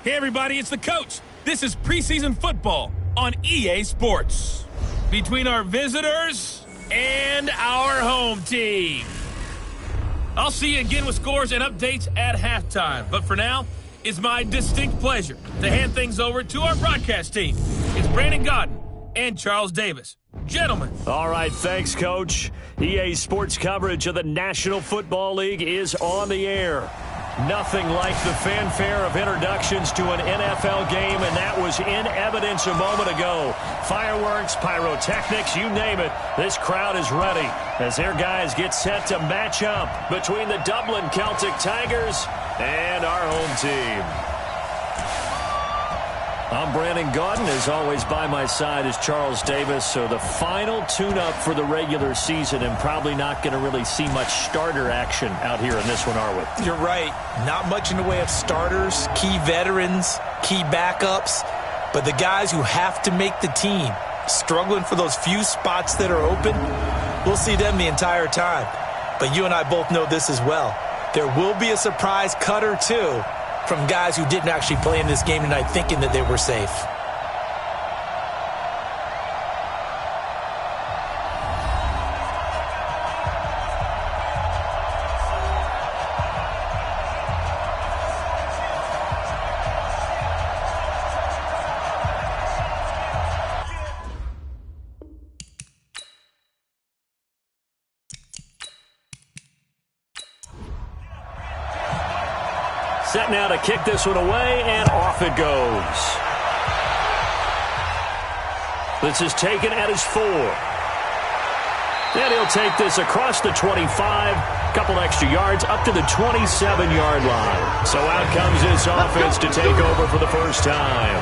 Hey everybody, it's the coach. This is preseason football on EA Sports. Between our visitors and our home team. I'll see you again with scores and updates at halftime. But for now, it's my distinct pleasure to hand things over to our broadcast team. It's Brandon Godden and Charles Davis. Gentlemen. All right, thanks, Coach. EA Sports coverage of the National Football League is on the air. Nothing like the fanfare of introductions to an NFL game, and that was in evidence a moment ago. Fireworks, pyrotechnics, you name it. This crowd is ready as their guys get set to match up between the Dublin Celtic Tigers and our home team. I'm Brandon Godden. As always, by my side is Charles Davis. So the final tune-up for the regular season, and probably not going to really see much starter action out here in this one, are we? You're right. Not much in the way of starters, key veterans, key backups. But the guys who have to make the team, struggling for those few spots that are open, we'll see them the entire time. But you and I both know this as well. There will be a surprise cut or two from guys who didn't actually play in this game tonight thinking that they were safe. Set now to kick this one away, and off it goes. This is taken at his 4. And he'll take this across the 25, couple extra yards, up to the 27-yard line. So out comes this offense to take over for the first time.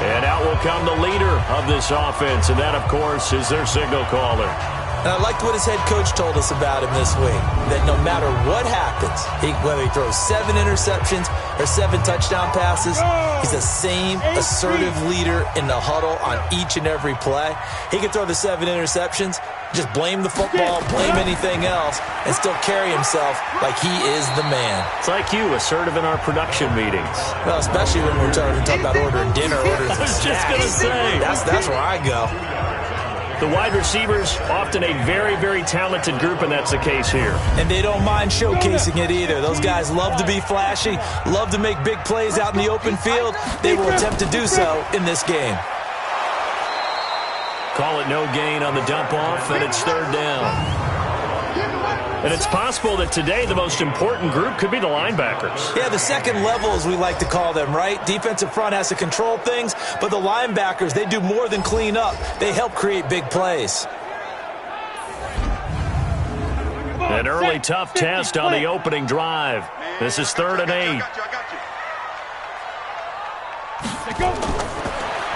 And out will come the leader of this offense, and that, of course, is their signal caller. And I liked what his head coach told us about him this week, that no matter what happens, whether he throws 7 interceptions or 7 touchdown passes, he's the same assertive leader in the huddle on each and every play. He can throw the 7 interceptions, just blame the football, blame anything else, and still carry himself like he is the man. It's like you, assertive in our production meetings. Well, especially when we're talking about ordering dinner, ordering I was just going to say. That's where I go. The wide receivers, often a very, very talented group, and that's the case here. And they don't mind showcasing it either. Those guys love to be flashy, love to make big plays out in the open field. They will attempt to do so in this game. Call it no gain on the dump-off, and it's 3rd down. And it's possible that today the most important group could be the linebackers. Yeah, the second level, as we like to call them, right? Defensive front has to control things, but the linebackers, they do more than clean up. They help create big plays. An early tough test on the opening drive. This is 3rd and 8.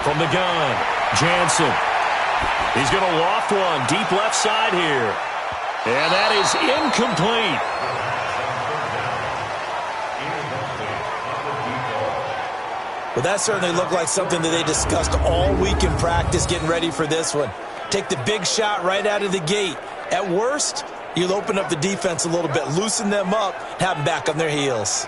From the gun, Jansen. He's going to loft one deep left side here. And that is incomplete. Well, that certainly looked like something that they discussed all week in practice getting ready for this one. Take the big shot right out of the gate. At worst, you'll open up the defense a little bit, loosen them up, have them back on their heels.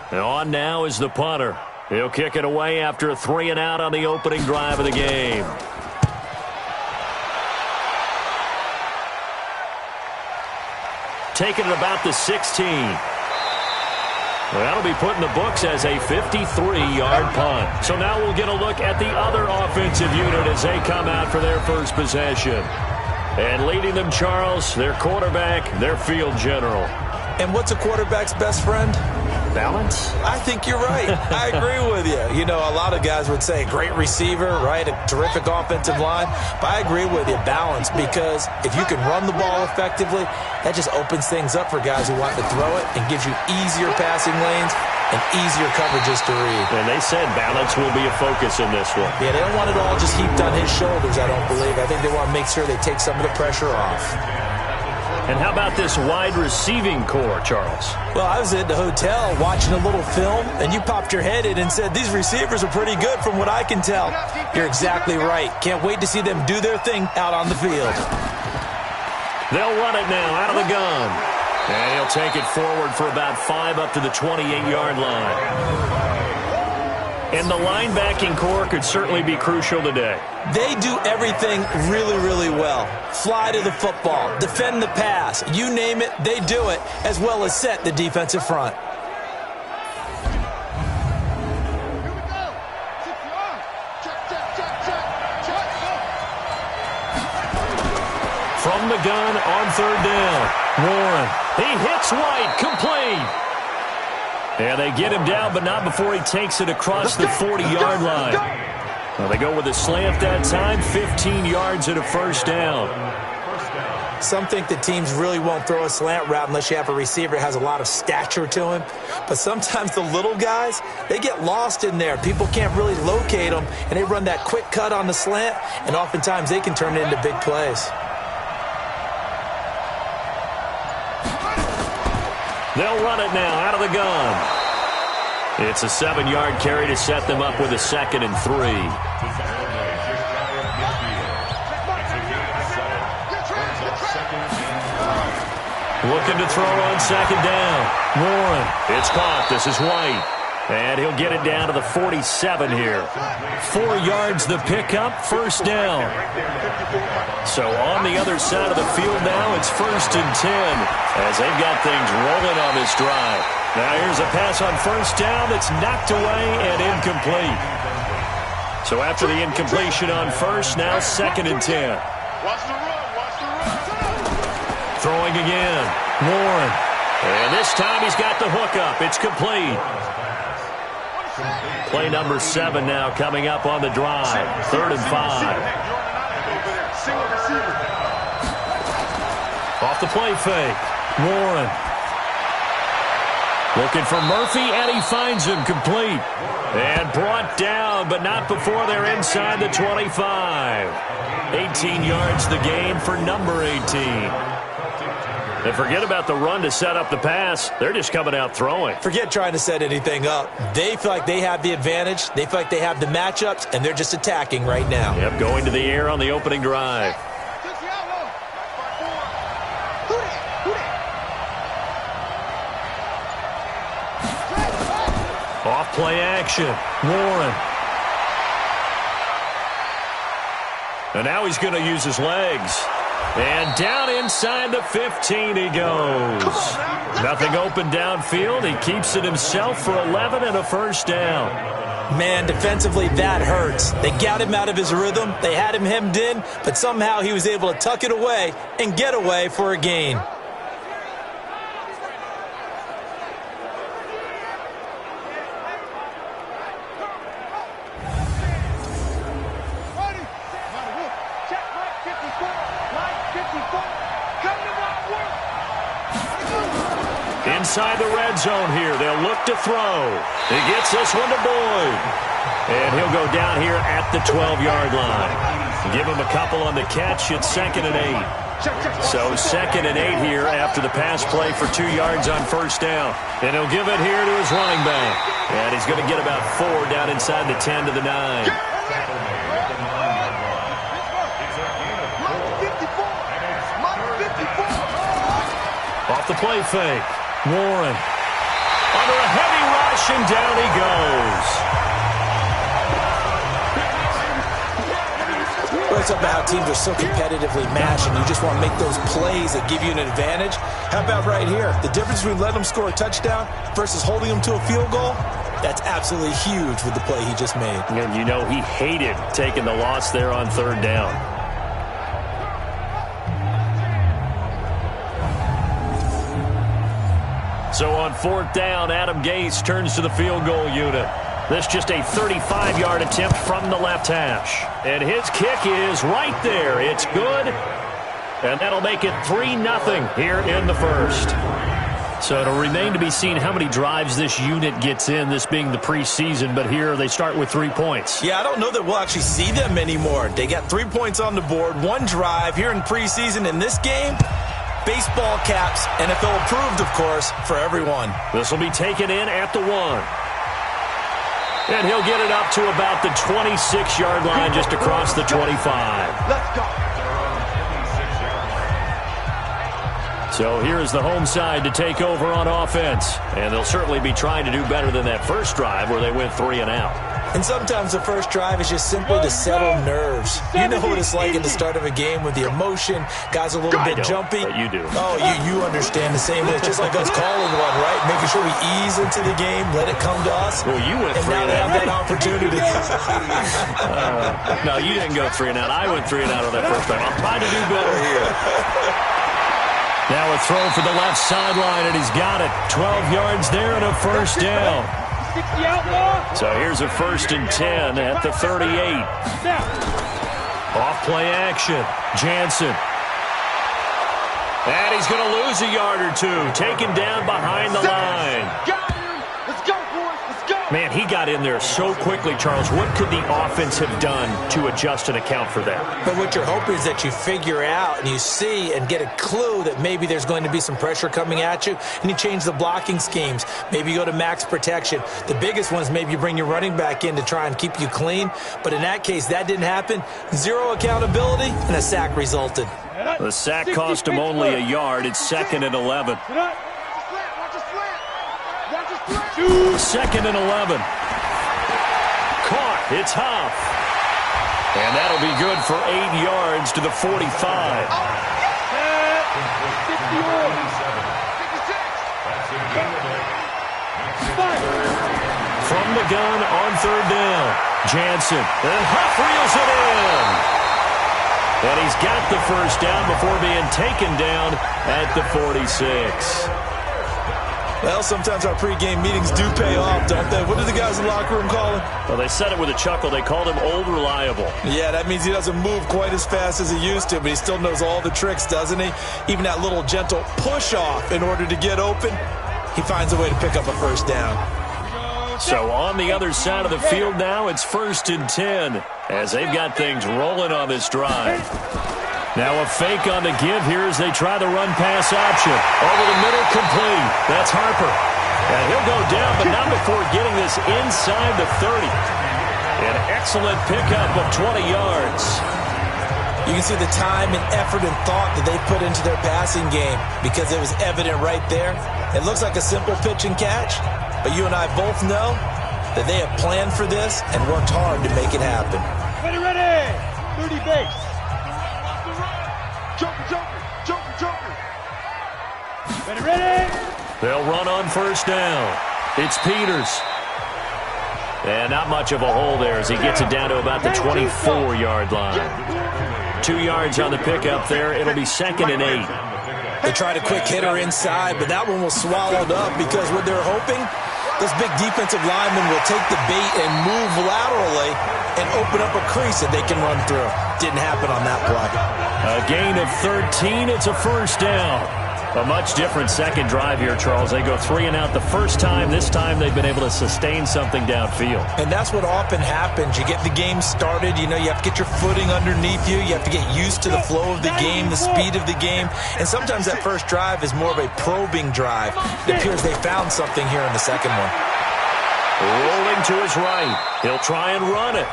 And on now is the punter. He'll kick it away after a 3-and-out on the opening drive of the game. Taking it about the 16. That'll be put in the books as a 53-yard punt. So now we'll get a look at the other offensive unit as they come out for their first possession. And leading them, Charles, their quarterback, their field general. And what's a quarterback's best friend? Balance? I think you're right. I agree with you. You know, a lot of guys would say great receiver, right? A terrific offensive line. But I agree with you, balance, because if you can run the ball effectively, that just opens things up for guys who want to throw it and gives you easier passing lanes and easier coverages to read. And they said balance will be a focus in this one. Yeah, they don't want it all just heaped on his shoulders, I don't believe. I think they want to make sure they take some of the pressure off. And how about this wide receiving core, Charles? Well, I was at the hotel watching a little film, and you popped your head in and said, these receivers are pretty good from what I can tell. You're exactly right. Can't wait to see them do their thing out on the field. They'll run it now out of the gun. And he'll take it forward for about 5 up to the 28-yard line. And the linebacking core could certainly be crucial today. They do everything really, really well. Fly to the football, defend the pass, you name it, they do it, as well as set the defensive front. From the gun on third down. Warren, he hits White, complete. And they get him down, but not before he takes it across the 40-yard line. Well, they go with a slant that time, 15 yards and a first down. Some think that teams really won't throw a slant route unless you have a receiver that has a lot of stature to him. But sometimes the little guys, they get lost in there. People can't really locate them, and they run that quick cut on the slant, and oftentimes they can turn it into big plays. They'll run it now out of the gun. It's a 7-yard carry to set them up with a 2nd and 3. Looking to throw on 2nd down. Warren. It's caught. This is White. And he'll get it down to the 47 here. 4 yards the pickup, first down. So on the other side of the field now, it's 1st and 10 as they've got things rolling on this drive. Now here's a pass on first down that's knocked away and incomplete. So after the incompletion on first, now 2nd and 10. Throwing again. Warren. And this time he's got the hookup. It's complete. Play number 7 now coming up on the drive. 3rd and 5. Off the play fake. Warren. Looking for Murphy, and he finds him complete. And brought down, but not before they're inside the 25. 18 yards the gain for number 18. And forget about the run to set up the pass. They're just coming out throwing. Forget trying to set anything up. They feel like they have the advantage. They feel like they have the matchups, and they're just attacking right now. Yep, going to the air on the opening drive. Off play action. Warren. And now he's going to use his legs. And down inside the 15 he goes. Nothing open downfield. He keeps it himself for 11 and a first down. Man, defensively, that hurts. They got him out of his rhythm. They had him hemmed in, but somehow he was able to tuck it away and get away for a gain. Inside the red zone here. They'll look to throw. He gets this one to Boyd. And he'll go down here at the 12-yard line. Give him a couple on the catch. It's 2nd and 8. So 2nd and 8 here after the pass play for 2 yards on first down. And he'll give it here to his running back. And he's going to get about 4 down inside the 10 to the 9. Off the play fake. Warren under a heavy rush, and down he goes. Well, it's about how teams are so competitively matched, and you just want to make those plays that give you an advantage. How about right here? The difference between letting them score a touchdown versus holding them to a field goal, that's absolutely huge with the play he just made. And you know he hated taking the loss there on 3rd down. So on 4th down, Adam Gase turns to the field goal unit. This just a 35-yard attempt from the left hash. And his kick is right there. It's good. And that'll make it 3-0 here in the first. So it'll remain to be seen how many drives this unit gets in, this being the preseason. But here they start with 3 points. Yeah, I don't know that we'll actually see them anymore. They got 3 points on the board, 1 drive here in preseason. In this game, baseball caps, NFL approved, of course, for everyone. This will be taken in at the 1. And he'll get it up to about the 26-yard line just across the 25. Let's go. So here's the home side to take over on offense. And they'll certainly be trying to do better than that first drive where they went 3 and out. And sometimes the first drive is just simply to settle nerves. You know what it's like at the start of a game with the emotion. Guys are a little bit jumpy. But you do. Oh, you understand the same way. It's just like us calling one, right? Making sure we ease into the game, let it come to us. Well, you went 3 and out. And now they have that opportunity. No, you didn't go 3 and out. I went 3 and out on that first time. I'll try to do better here. Now a throw for the left sideline, and he's got it. 12 yards there and a first down. So here's a 1st and 10 at the 38. Off play action. Jansen. And he's going to lose a yard or two. Taken down behind the line. Man, he got in there so quickly, Charles. What could the offense have done to adjust and account for that? But what you're hoping is that you figure out and you see and get a clue that maybe there's going to be some pressure coming at you, and you change the blocking schemes. Maybe you go to max protection. The biggest one is maybe you bring your running back in to try and keep you clean. But in that case, that didn't happen. Zero accountability, and a sack resulted. The sack cost him only a yard. It's 2nd and 11. 2nd and 11. Caught. It's Huff. And that'll be good for 8 yards to the 45. From the gun on 3rd down. Jansen. And Huff reels it in. And he's got the first down before being taken down at the 46. Well, sometimes our pregame meetings do pay off, don't they? What do the guys in the locker room call him? Well, they said it with a chuckle. They called him Old Reliable. Yeah, that means he doesn't move quite as fast as he used to, but he still knows all the tricks, doesn't he? Even that little gentle push-off in order to get open, he finds a way to pick up a first down. So on the other side of the field now, it's 1st and 10 as they've got things rolling on this drive. Now a fake on the give here as they try the run-pass option. Over the middle, complete. That's Harper. And he'll go down, but not before getting this inside the 30. An excellent pickup of 20 yards. You can see the time and effort and thought that they put into their passing game because it was evident right there. It looks like a simple pitch and catch, but you and I both know that they have planned for this and worked hard to make it happen. Ready, 30 base. Joker. Ready. They'll run on 1st down. It's Peters. And not much of a hole there as he gets it down to about the 24-yard line. 2 yards on the pickup there. It'll be 2nd and 8. They tried a quick hitter inside, but that one was swallowed up because what they're hoping, those big defensive linemen will take the bait and move laterally and open up a crease that they can run through. Didn't happen on that play. A gain of 13. It's a 1st down. A much different second drive here, Charles. They go 3 and out the first time. This time they've been able to sustain something downfield. And that's what often happens. You get the game started. You know, you have to get your footing underneath you. You have to get used to the flow of the game, the speed of the game. And sometimes that first drive is more of a probing drive. It appears they found something here in the second one. Rolling to his right. He'll try and run it.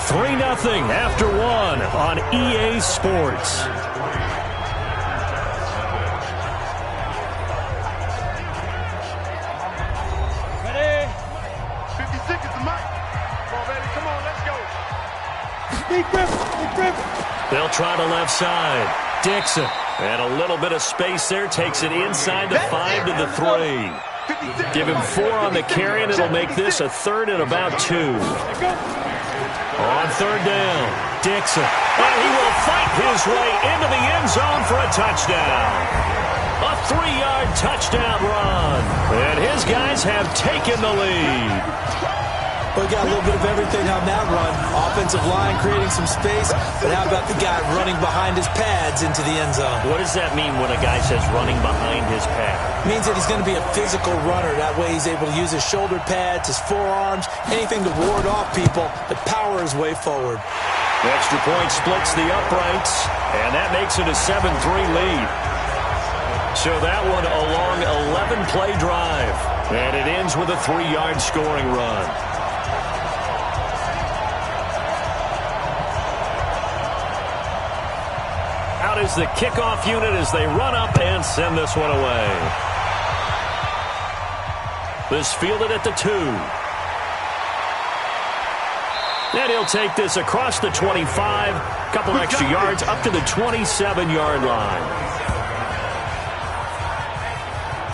3-0 after 1 on EA Sports. Ready. 56 is the mic. Come on, baby. Come on, let's go. Big grip. They'll try the left side. Dixon. And a little bit of space there. Takes it inside the 5 to the 3. Give him 4 on the carry, and it'll make this a 3rd and about 2. On 3rd down, Dixon. And he will fight his way into the end zone for a touchdown. A 3-yard touchdown run. And his guys have taken the lead. We got a little bit of everything on that run. Offensive line creating some space, but how about the guy running behind his pads into the end zone? What does that mean when a guy says running behind his pad? It means that he's going to be a physical runner. That way he's able to use his shoulder pads, his forearms, anything to ward off people, but power his way forward. The extra point splits the uprights, and that makes it a 7-3 lead. So that one a long 11-play drive, and it ends with a 3-yard scoring run. out as the kickoff unit as they run up and send this one away. This fielded at the 2. And he'll take this across the 25, a couple extra yards up to the 27-yard line.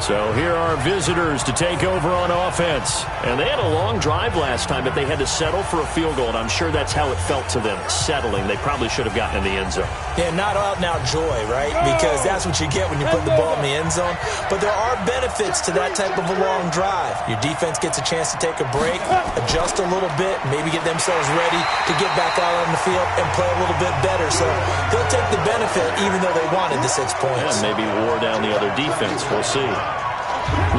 So here are visitors to take over on offense. And they had a long drive last time, but they had to settle for a field goal, and I'm sure that's how it felt to them, settling. They probably should have gotten in the end zone. Yeah, not out-and-out joy, right? Because that's what you get when you put the ball in the end zone. But there are benefits to that type of a long drive. Your defense gets a chance to take a break, adjust a little bit, maybe get themselves ready to get back out on the field and play a little bit better. So they'll take the benefit even though they wanted the 6 points. And maybe wore down the other defense. We'll see.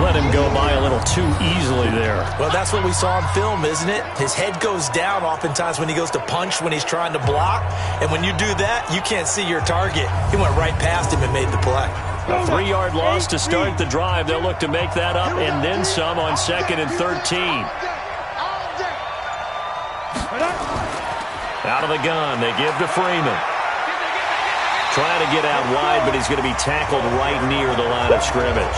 Let him go by a little too easily there. Well, that's what we saw on film, isn't it? His head goes down oftentimes when he goes to punch, when he's trying to block. And when you do that, you can't see your target. He went right past him and made the play. A 3-yard loss to start the drive. They'll look to make that up and then some on 2nd and 13. Out of the gun, they give to Freeman. Trying to get out wide, but he's going to be tackled right near the line of scrimmage.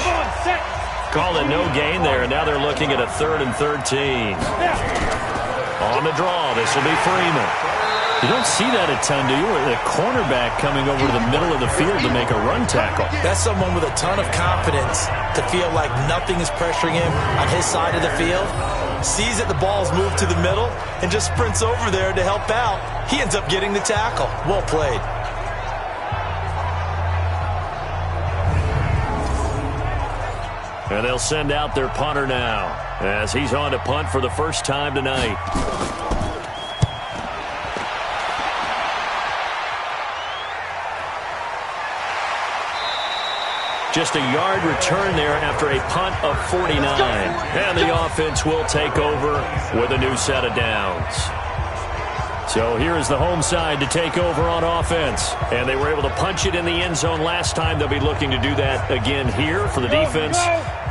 Call it no gain there, and now they're looking at a 3rd and 13. On the draw, this will be Freeman. You don't see that a ton, do you? The cornerback coming over to the middle of the field to make a run tackle. That's someone with a ton of confidence to feel like nothing is pressuring him on his side of the field. Sees that the ball's moved to the middle and just sprints over there to help out. He ends up getting the tackle. Well played. And they'll send out their punter now as he's on to punt for the first time tonight. Just a yard return there after a punt of 49. And the offense will take over with a new set of downs. So here is the home side to take over on offense. And they were able to punch it in the end zone last time. They'll be looking to do that again here for the defense.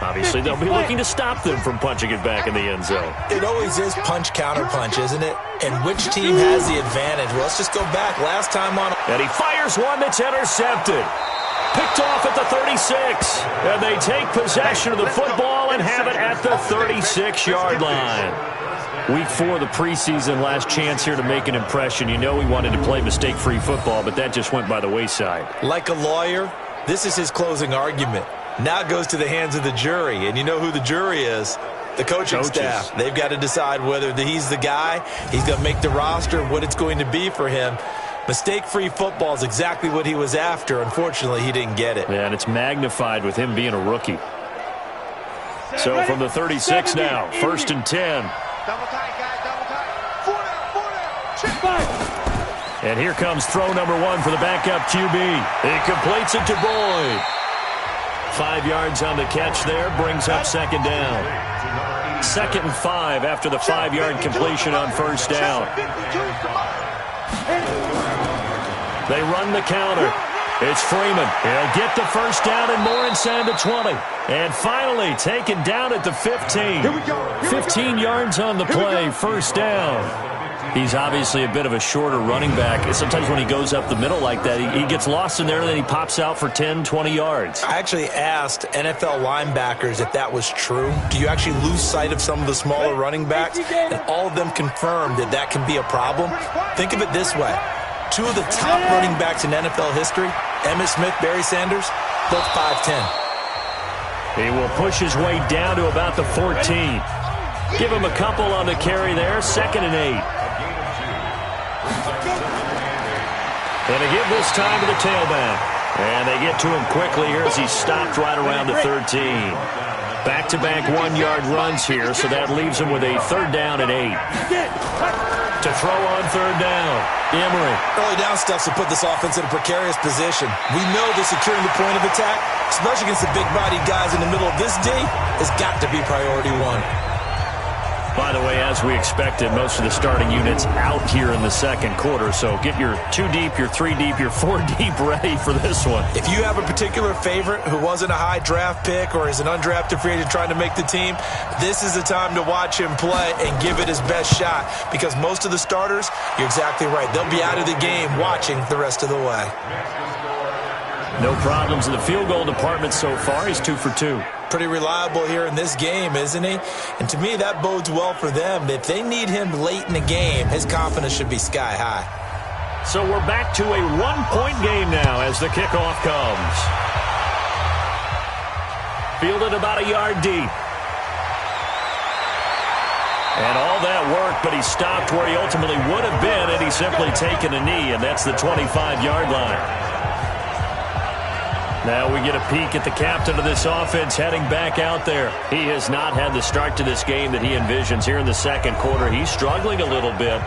Obviously, they'll be looking to stop them from punching it back in the end zone. It always is punch-counter-punch, isn't it? And which team has the advantage? Well, let's just go back. Last time on... And he fires one that's intercepted. Picked off at the 36. And they take possession of the football and have it at the 36-yard line. Week 4 of the preseason, last chance here to make an impression. You know he wanted to play mistake-free football, but that just went by the wayside. Like a lawyer, this is his closing argument. Now it goes to the hands of the jury, and you know who the jury is. The coaching staff. They've got to decide whether he's the guy, he's going to make the roster, what it's going to be for him. Mistake-free football is exactly what he was after. Unfortunately, he didn't get it. Yeah, and it's magnified with him being a rookie. So from the 36 now, 1st and 10. Double tight, guys, double tight. 4 down, 4 down. Check back. And here comes throw number 1 for the backup QB. He completes it to Boyd. 5 yards on the catch there, brings up 2nd down. 2nd and 5 after the 5-yard completion on 1st down. They run the counter. It's Freeman. He'll get the 1st down and more inside the 20. And finally taken down at the 15. 15 yards on the play, 1st down. He's obviously a bit of a shorter running back. Sometimes when he goes up the middle like that, he gets lost in there and then he pops out for 10, 20 yards. I actually asked NFL linebackers if that was true. Do you actually lose sight of some of the smaller running backs? And all of them confirmed that that can be a problem. Think of it this way. 2 of the top running backs in NFL history, Emmitt Smith, Barry Sanders, both 5'10". He will push his way down to about the 14. Give him a couple on the carry there, 2nd and 8. And they give this time to the tailback. And they get to him quickly here as he's stopped right around the 13. Back-to-back 1-yard runs here, so that leaves him with a 3rd down and 8. To throw on 3rd down, Emery. Early down stuff to put this offense in a precarious position. We know that securing the point of attack, especially against the big-bodied guys in the middle of this D, has got to be priority 1. By the way, as we expected, most of the starting units out here in the 2nd quarter. So get your 2 deep, your 3 deep, your 4 deep ready for this one. If you have a particular favorite who wasn't a high draft pick or is an undrafted free agent trying to make the team, this is the time to watch him play and give it his best shot. Because most of the starters, you're exactly right, they'll be out of the game watching the rest of the way. No problems in the field goal department so far. He's 2 for 2. Pretty reliable here in this game, isn't he? And to me, that bodes well for them. If they need him late in the game, his confidence should be sky high. So we're back to a 1-point game now as the kickoff comes. Fielded about a yard deep. And all that work, but he stopped where he ultimately would have been, and he's simply taken a knee, and that's the 25-yard line. Now we get a peek at the captain of this offense heading back out there. He has not had the start to this game that he envisions here in the second quarter. He's struggling a little bit.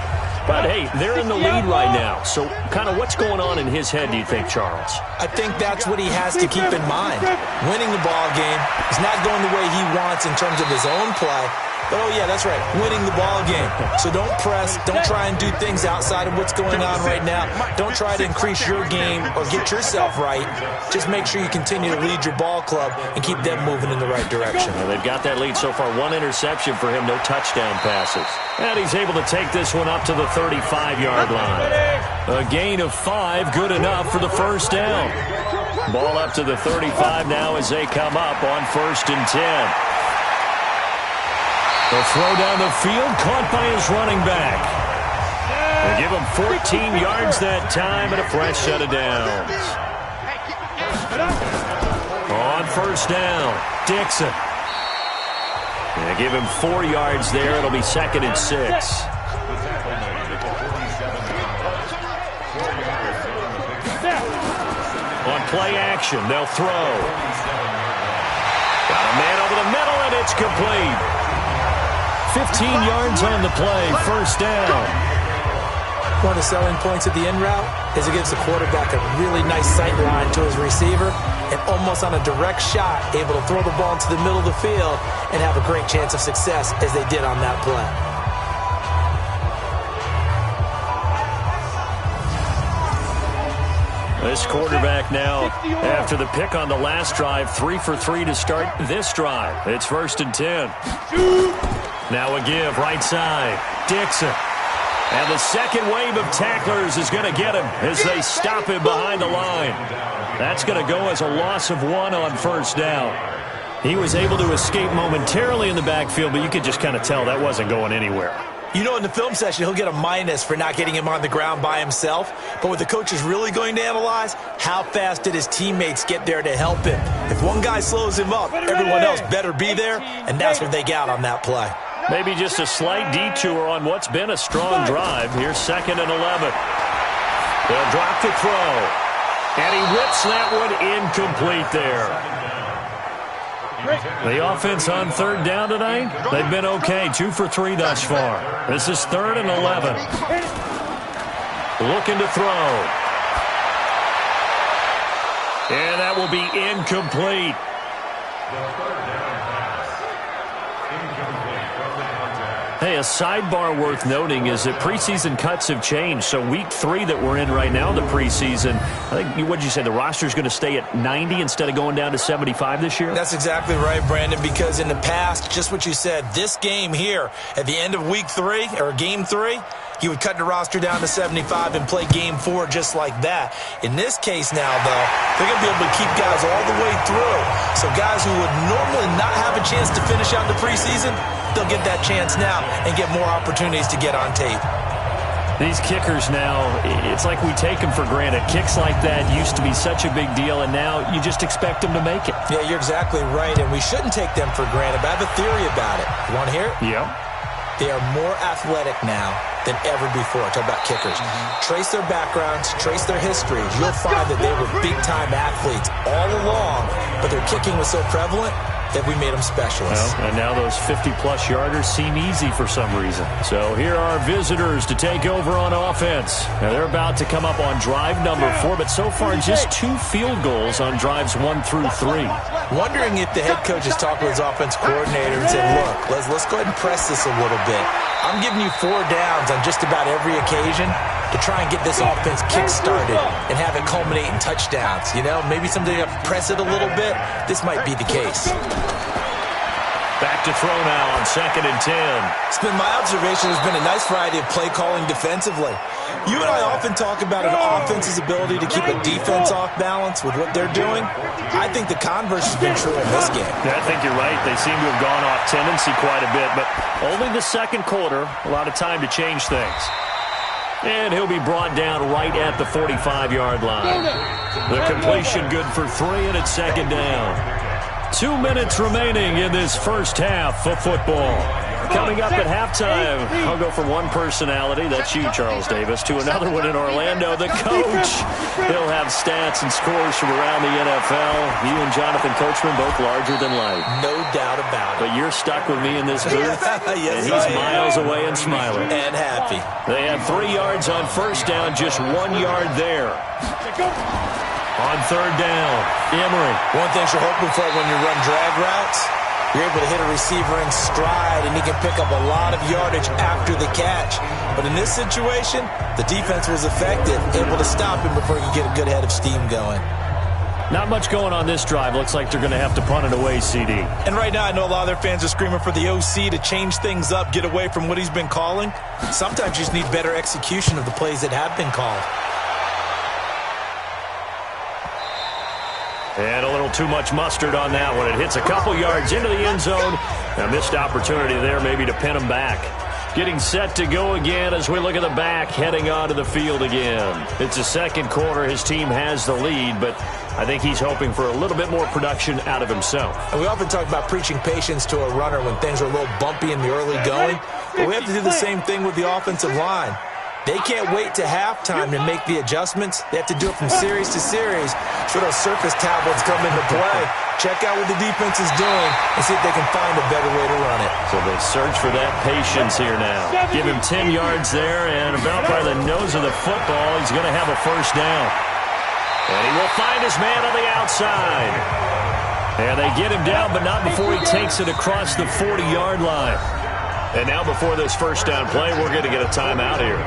But, hey, they're in the lead right now. So kind of what's going on in his head, do you think, Charles? I think that's what he has to keep in mind. Winning the ball game is not going the way he wants in terms of his own play. But, oh, yeah, that's right, winning the ball game. So don't press. Don't try and do things outside of what's going on right now. Don't try to increase your game or get yourself right. Just make sure you continue to lead your ball club and keep them moving in the right direction. Well, they've got that lead so far. 1 interception for him, no touchdown passes. And he's able to take this one up to the 35-yard line. A gain of 5, good enough for the first down. Ball up to the 35 now as they come up on 1st and 10. The throw down the field, caught by his running back. They give him 14 yards that time and a fresh set of downs. On 1st down, Dixon. They give him 4 yards there. It'll be 2nd and 6. On play action, they'll throw. Got a man over the middle, and it's complete. 15 yards on the play, 1st down. One of the selling points of the in route is it gives the quarterback a really nice sight line to his receiver and almost on a direct shot able to throw the ball into the middle of the field and have a great chance of success as they did on that play. This quarterback now, after the pick on the last drive, 3 for 3 to start this drive. It's 1st and 10. Now a give, right side, Dixon. And the second wave of tacklers is going to get him as they stop him behind the line. That's going to go as a loss of 1 on 1st down. He was able to escape momentarily in the backfield, but you could just kind of tell that wasn't going anywhere. You know, in the film session, he'll get a minus for not getting him on the ground by himself. But what the coach is really going to analyze, how fast did his teammates get there to help him? If one guy slows him up, everyone else better be there, and that's what they got on that play. Maybe just a slight detour on what's been a strong drive. Here's 2nd and 11. They'll drop the throw. And he rips that one incomplete there. The offense on 3rd down tonight, they've been okay. 2 for 3 thus far. This is 3rd and 11. Looking to throw. And that will be incomplete. Hey, a sidebar worth noting is that preseason cuts have changed. So week 3 that we're in right now, the preseason, I think, what did you say, the roster's going to stay at 90 instead of going down to 75 this year? That's exactly right, Brandon, because in the past, just what you said, this game here, at the end of week 3, or game 3, you would cut the roster down to 75 and play game 4 just like that. In this case now, though, they're going to be able to keep guys all the way through. So guys who would normally not have a chance to finish out the preseason, they'll get that chance now and get more opportunities to get on tape. These kickers now, it's like we take them for granted. Kicks like that used to be such a big deal, and now you just expect them to make it. Yeah, you're exactly right, and we shouldn't take them for granted, but I have a theory about it. You want to hear it? Yeah. They are more athletic now than ever before. Talk about kickers. Trace their backgrounds, trace their histories. You'll find that they were big-time athletes all along, but their kicking was so prevalent that we made them specialists. Well, and now those 50-plus yarders seem easy for some reason. So here are visitors to take over on offense. Now they're about to come up on drive number 4, but so far just 2 field goals on drives 1 through 3. Wondering if the head coach has talked with his offense coordinator and said, look, let's go ahead and press this a little bit. I'm giving you 4 downs on just about every occasion to try and get this offense kick-started and have it culminate in touchdowns. You know, maybe someday you have to press it a little bit. This might be the case. Back to throw now on 2nd and 10. It's been my observation there's been a nice variety of play calling defensively. You and I often talk about an offense's ability to keep a defense off balance with what they're doing. I think the converse has been true in this game. Yeah, I think you're right. They seem to have gone off tendency quite a bit, but only the second quarter, a lot of time to change things. And he'll be brought down right at the 45-yard line. The completion good for 3, and it's 2nd down. 2 minutes remaining in this first half of football. Coming up at halftime, I'll go from one personality, that's you, Charles Davis, to another one in Orlando, the coach. He'll have stats and scores from around the NFL. You and Jonathan Coachman both larger than life. No doubt about it. But you're stuck with me in this booth, yes, and he's miles away and smiling. And happy. They had 3 yards on first down, just 1 yard there. On 3rd down, Emery. One thing you're hoping for when you run drag routes, you're able to hit a receiver in stride, and he can pick up a lot of yardage after the catch. But in this situation, the defense was effective, able to stop him before he could get a good head of steam going. Not much going on this drive. Looks like they're going to have to punt it away, CD. And right now, I know a lot of their fans are screaming for the OC to change things up, get away from what he's been calling. Sometimes you just need better execution of the plays that have been called. And a little too much mustard on that one. It hits a couple yards into the end zone. A missed opportunity there maybe to pin him back. Getting set to go again as we look at the back, heading onto the field again. It's the second quarter. His team has the lead, but I think he's hoping for a little bit more production out of himself. And we often talk about preaching patience to a runner when things are a little bumpy in the early going. But we have to do the same thing with the offensive line. They can't wait to halftime to make the adjustments. They have to do it from series to series so those surface tablets come into play. Check out what the defense is doing and see if they can find a better way to run it. So they search for that patience here now. Give him 10 yards there, and about by the nose of the football, he's going to have a first down. And he will find his man on the outside. And they get him down, but not before he takes it across the 40-yard line. And now before this first down play, we're going to get a timeout here,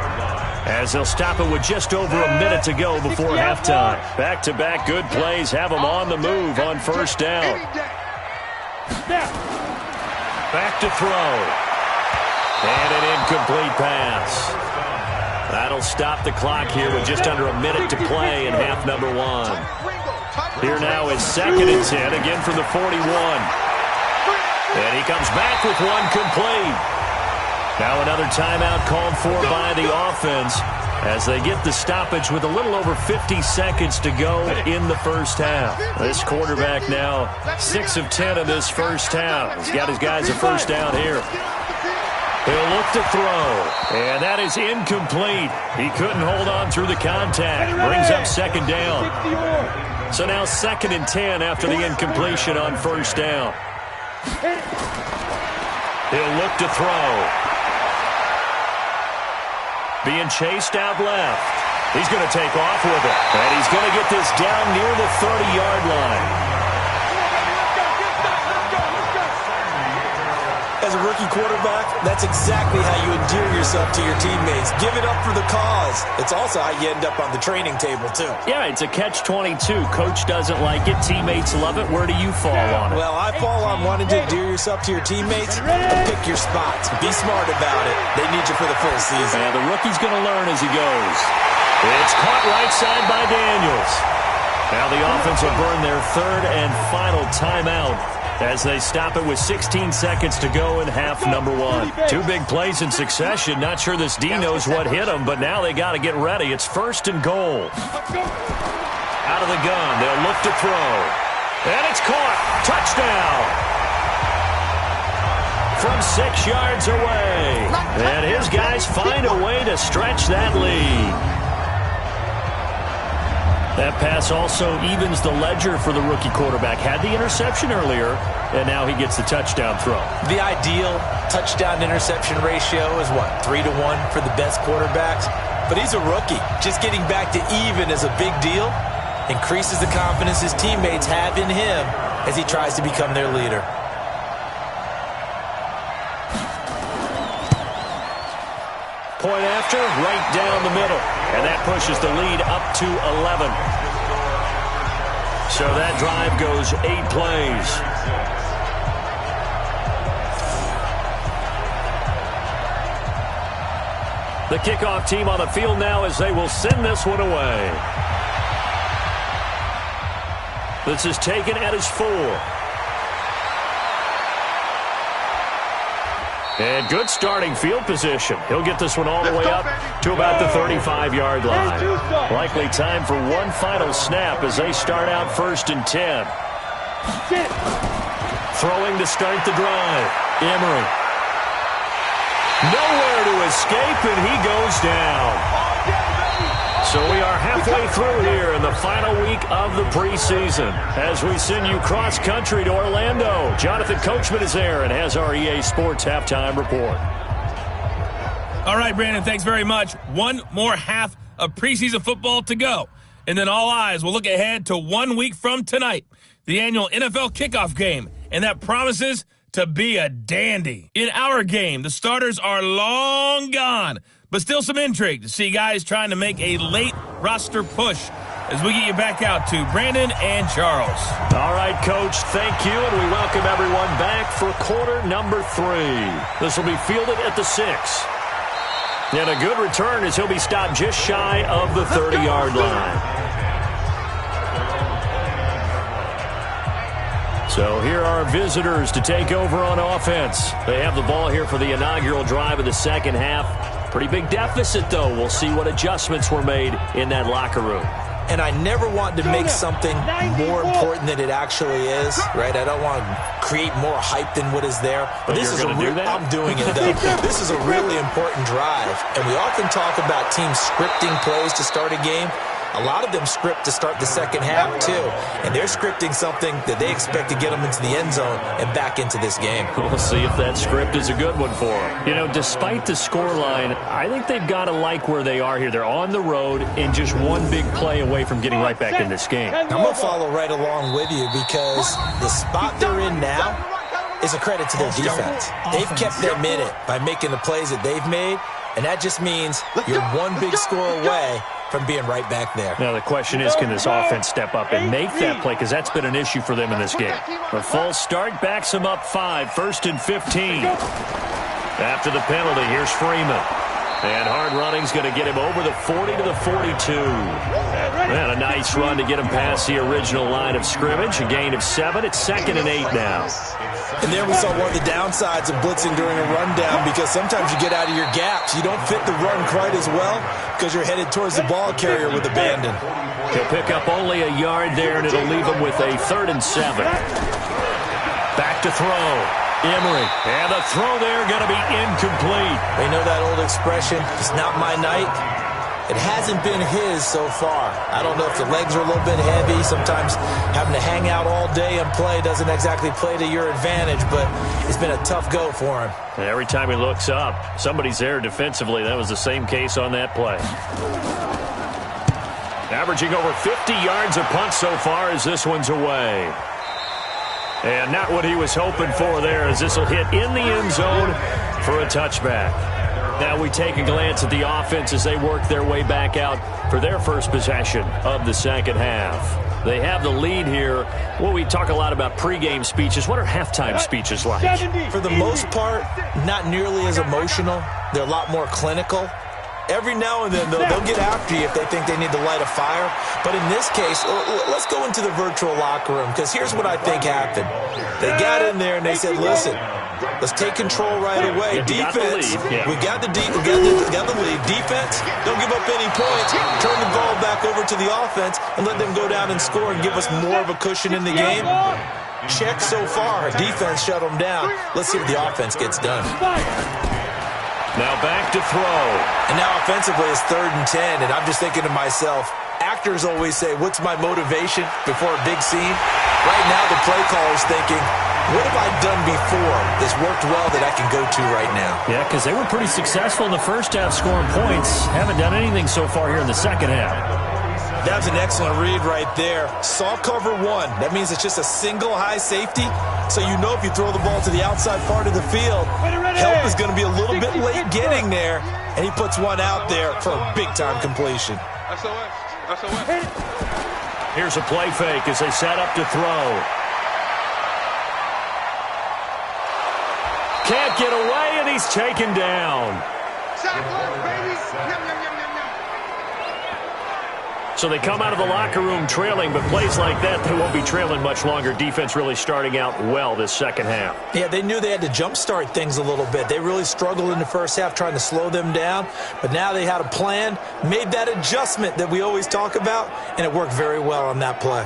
as they'll stop it with just over a minute to go before halftime. Back-to-back good plays have them on the move on first down. Back to throw. And an incomplete pass. That'll stop the clock here with just under a minute to play in half number 1. Here now is 2nd and 10, again from the 41. And he comes back with one complete. Now another timeout called for by the offense as they get the stoppage with a little over 50 seconds to go in the first half. This quarterback now 6 of 10 in this first half. He's got his guys a first down here. He'll look to throw, and that is incomplete. He couldn't hold on through the contact. Brings up 2nd down. So now 2nd and 10 after the incompletion on first down. He'll look to throw. Being chased out left. He's going to take off with it. And he's going to get this down near the 30-yard line. As a rookie quarterback, that's exactly how you endear yourself to your teammates. Give it up for the cause. It's also how you end up on the training table, too. Yeah, it's a catch-22. Coach doesn't like it. Teammates love it. Where do you fall on it? Well, I fall on wanting to endear yourself to your teammates, but pick your spots. Be smart about it. They need you for the full season. And the rookie's going to learn as he goes. It's caught right side by Daniels. Now the offense will burn their 3rd and final timeout as they stop it with 16 seconds to go in half number 1. 2 big plays in succession. Not sure this D knows what hit them, but now they got to get ready. It's 1st and goal. Out of the gun. They'll look to throw. And it's caught. Touchdown. From 6 yards away. And his guys find a way to stretch that lead. That pass also evens the ledger for the rookie quarterback. Had the interception earlier, and now he gets the touchdown throw. The ideal touchdown-interception ratio is what, 3-1 for the best quarterbacks? But he's a rookie. Just getting back to even is a big deal. Increases the confidence his teammates have in him as he tries to become their leader. Point after, right down the middle. And that pushes the lead up to 11. So that drive goes 8 plays. The kickoff team on the field now as they will send this one away. This is taken at his 4. And good starting field position. He'll get this one all the way up to about the 35-yard line. Likely time for one final snap as they start out 1st and 10. Throwing to start the drive. Emery. Nowhere to escape, and he goes down. So we are halfway through here in the final week of the preseason as we send you cross-country to Orlando. Jonathan Coachman is there and has our EA Sports halftime report. All right, Brandon, thanks very much. One more half of preseason football to go. And then all eyes will look ahead to 1 week from tonight, the annual NFL kickoff game. And that promises to be a dandy. In our game, the starters are long gone, but still some intrigue to see guys trying to make a late roster push as we get you back out to Brandon and Charles. All right, Coach, thank you, and we welcome everyone back for quarter number 3. This will be fielded at the 6. And a good return as he'll be stopped just shy of the 30-yard line. So here are visitors to take over on offense. They have the ball here for the inaugural drive of the second half. Pretty big deficit, though. We'll see what adjustments were made in that locker room. And I never want to make something more important than it actually is, right? I don't want to create more hype than what is there. But this is I'm doing it, though. This is a really important drive. And we often talk about teams scripting plays to start a game. A lot of them script to start the second half, too. And they're scripting something that they expect to get them into the end zone and back into this game. We'll see if that script is a good one for them. You know, despite the scoreline, I think they've got to like where they are here. They're on the road and just one big play away from getting right back in this game. I'm going to follow right along with you because the spot they're in now is a credit to their defense. They've kept their minute by making the plays that they've made, and that just means you're one big score away from being right back there. Now the question is, can this offense step up and make that play? Because that's been an issue for them in this game. A false start backs them up 5, 1st and 15. After the penalty, here's Freeman. And hard running's going to get him over the 40 to the 42. And a nice run to get him past the original line of scrimmage. A gain of 7. It's 2nd and 8 now. And there we saw one of the downsides of blitzing during a rundown, because sometimes you get out of your gaps. You don't fit the run quite as well because you're headed towards the ball carrier with abandon. He'll pick up only a yard there, and it'll leave him with a 3rd and 7. Back to throw. Emery. And the throw there going to be incomplete. They know that old expression, it's not my night. It hasn't been his so far. I don't know if the legs are a little bit heavy. Sometimes having to hang out all day and play doesn't exactly play to your advantage, but it's been a tough go for him. And every time he looks up, somebody's there defensively. That was the same case on that play. Averaging over 50 yards a punt so far as this one's away. And not what he was hoping for there, as this will hit in the end zone for a touchback. Now we take a glance at the offense as they work their way back out for their first possession of the second half. They have the lead here. Well, we talk a lot about pregame speeches. What are halftime speeches like? For the most part, not nearly as emotional. They're a lot more clinical. Every now and then, they'll get after you if they think they need to light a fire. But in this case, let's go into the virtual locker room, because here's what I think happened. They got in there and they said, listen, let's take control right away. Defense, we got the lead. Defense, don't give up any points. Turn the ball back over to the offense and let them go down and score and give us more of a cushion in the game. Check so far. Defense shut them down. Let's see what the offense gets done. Now back to throw. And now offensively it's 3rd and 10, and I'm just thinking to myself, actors always say, what's my motivation before a big scene? Right now the play caller's thinking, what have I done before that's worked well that I can go to right now? Yeah, because they were pretty successful in the first half scoring points. Haven't done anything so far here in the second half. That was an excellent read right there. Saw cover 1. That means it's just a single high safety. So you know if you throw the ball to the outside part of the field, help is going to be a little bit late getting there. And he puts one out there for a big-time completion. Here's a play fake as they set up to throw. Can't get away, and he's taken down. So they come out of the locker room trailing, but plays like that, they won't be trailing much longer. Defense really starting out well this second half. Yeah, they knew they had to jumpstart things a little bit. They really struggled in the first half trying to slow them down, but now they had a plan, made that adjustment that we always talk about, and it worked very well on that play.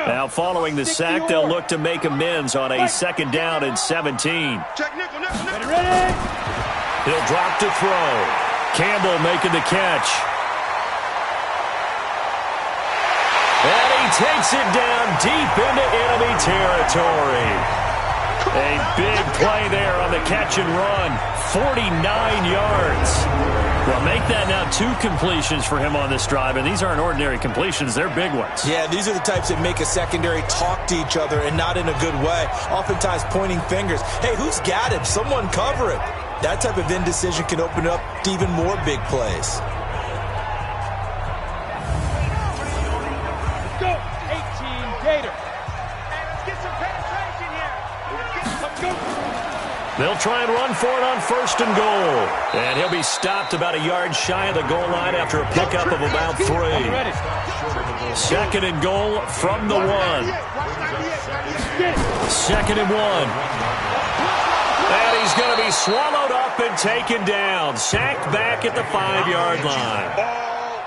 Now, following the sack, they'll look to make amends on a second down and 17. Ready? He'll drop to throw. Campbell making the catch. And he takes it down deep into enemy territory. A big play there on the catch and run. 49 yards. Well, make that now 2 completions for him on this drive, and these aren't ordinary completions. They're big ones. Yeah, these are the types that make a secondary talk to each other and not in a good way. Oftentimes pointing fingers. Hey, who's got it? Someone cover it. That type of indecision can open up to even more big plays. Let's go. 18 Gator. Hey, let's get some penetration here. Let's go. They'll try and run for it on first and goal. And he'll be stopped about a yard shy of the goal line after a pickup of about 3. Second and goal from the 1. Second and 1. And he's going to be swallowed up and taken down. Sacked back at the 5-yard line.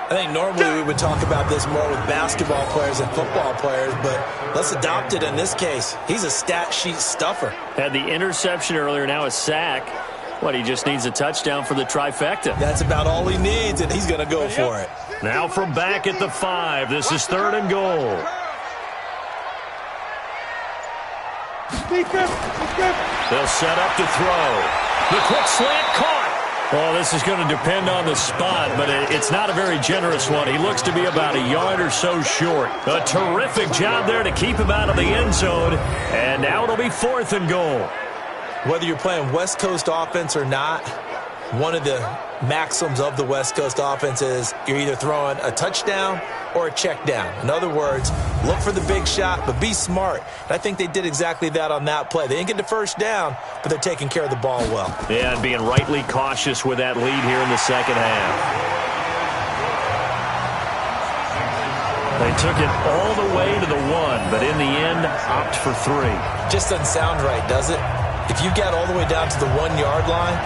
I think normally we would talk about this more with basketball players and football players, but let's adopt it in this case. He's a stat sheet stuffer. Had the interception earlier, now a sack. What, he just needs a touchdown for the trifecta. That's about all he needs, and he's going to go for it. Now from back at the 5, this is third and goal. They'll set up to throw. The quick slant caught. Well, this is going to depend on the spot, but it's not a very generous one. He looks to be about a yard or so short. A terrific job there to keep him out of the end zone. And now it'll be fourth and goal. Whether you're playing West Coast offense or not, one of the maxims of the West Coast offense is you're either throwing a touchdown or a check down. In other words, look for the big shot, but be smart. And I think they did exactly that on that play. They didn't get the first down, but they're taking care of the ball well. Yeah, and being rightly cautious with that lead here in the second half. They took it all the way to the 1, but in the end, opt for 3. Just doesn't sound right, does it? If you got all the way down to the 1-yard line,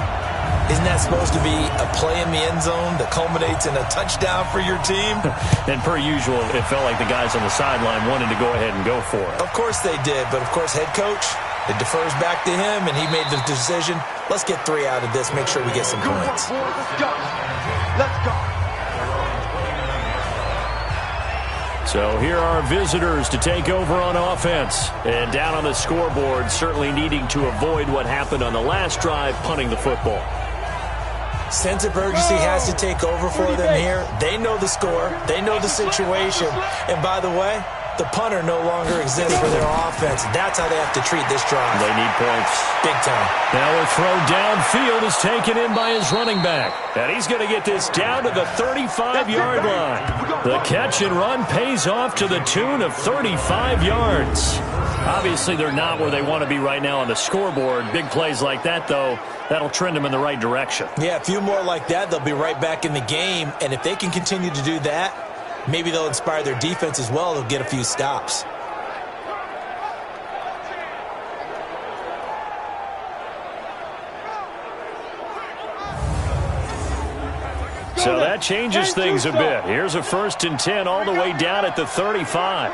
isn't that supposed to be a play in the end zone that culminates in a touchdown for your team? And per usual, it felt like the guys on the sideline wanted to go ahead and go for it. Of course they did, but of course head coach, it defers back to him, and he made the decision, let's get 3 out of this, make sure we get some points. Let's go. So here are visitors to take over on offense. And down on the scoreboard, certainly needing to avoid what happened on the last drive, punting the football. Sense of urgency has to take over for them here. They know the score. They know the situation. And by the way, the punter no longer exists for their offense. That's how they have to treat this drive. They need points. Big time. Now a throw downfield is taken in by his running back. And he's going to get this down to the 35-yard line. The catch and run pays off to the tune of 35 yards. Obviously, they're not where they want to be right now on the scoreboard. Big plays like that, though, that'll trend them in the right direction. Yeah, a few more like that, they'll be right back in the game. And if they can continue to do that, maybe they'll inspire their defense as well. They'll get a few stops. So that changes things a bit. Here's a 1st and 10 all the way down at the 35.